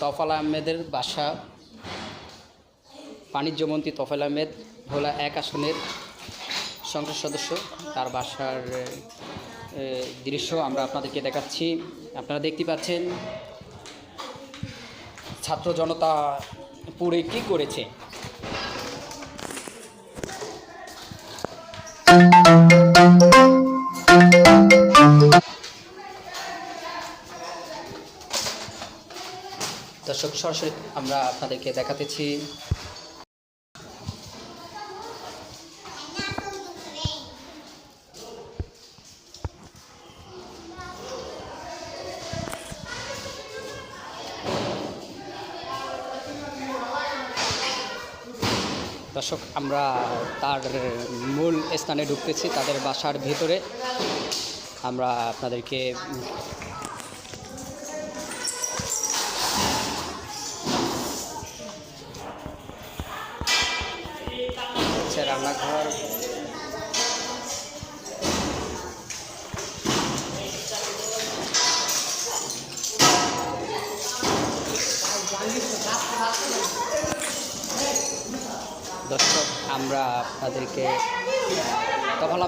তফাল আহমেদের বাসা, বাণিজ্যমন্ত্রী তফাল আহমেদ ভোলা 1 আসনের সংসদ সদস্য। তার বাসার দৃশ্য আমরা আপনাদেরকে দেখাচ্ছি। আপনারা দেখতে পাচ্ছেন ছাত্র জনতা পুড়ে কী করেছে। দর্শক, সরাসরি আমরা আপনাদেরকে দেখাতেছি। দর্শক, আমরা তার মূল স্থানে ঢুকতেছি, তাদের বাসার ভেতরে। আমরা আপনাদেরকে রান্নাঘর, দর্শক আমরা আপনাদেরকে তখন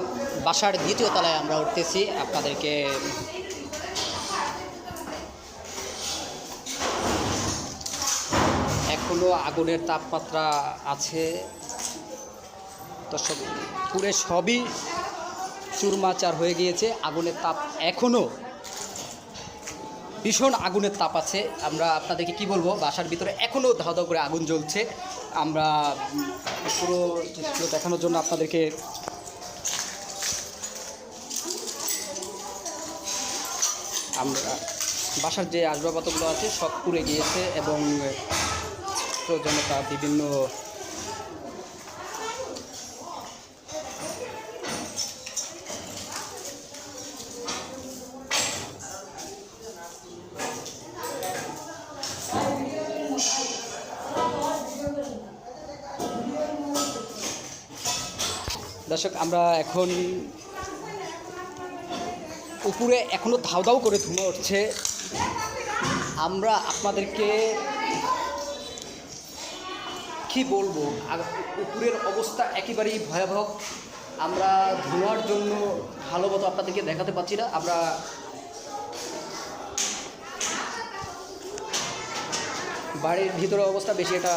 বাসার 2য় তলায় আমরা উঠতেছি। আপনাদেরকে এখনো আগুনের তাপমাত্রা আছে। দর্শক, পুরে সবই চুরমাচার হয়ে গিয়েছে। আগুনের তাপ এখনও ভীষণ আগুনের তাপ আছে। আমরা আপনাদেরকে কি বলবো, বাসার ভিতরে এখনও ধাও ধাও করে আগুন জ্বলছে। আমরা পুরো চিত্র দেখানোর জন্য আপনাদেরকে আমরা বাসার যে আসবাবপত্রগুলো আছে সব পুড়ে গিয়েছে এবং ছাত্র জনতা বিভিন্ন দর্শক, আমরা এখন উপরে এখনও ধাউ ধাউ করে ধুমে উঠছে। আমরা আপনাদেরকে কি বলবো, উপরের অবস্থা একেবারেই ভয়াবহ। আমরা ধোঁয়ার জন্য ভালো মতো আপনাদেরকে দেখাতে পাচ্ছি না। আমরা বাড়ির ভিতরে অবস্থা বেশি এটা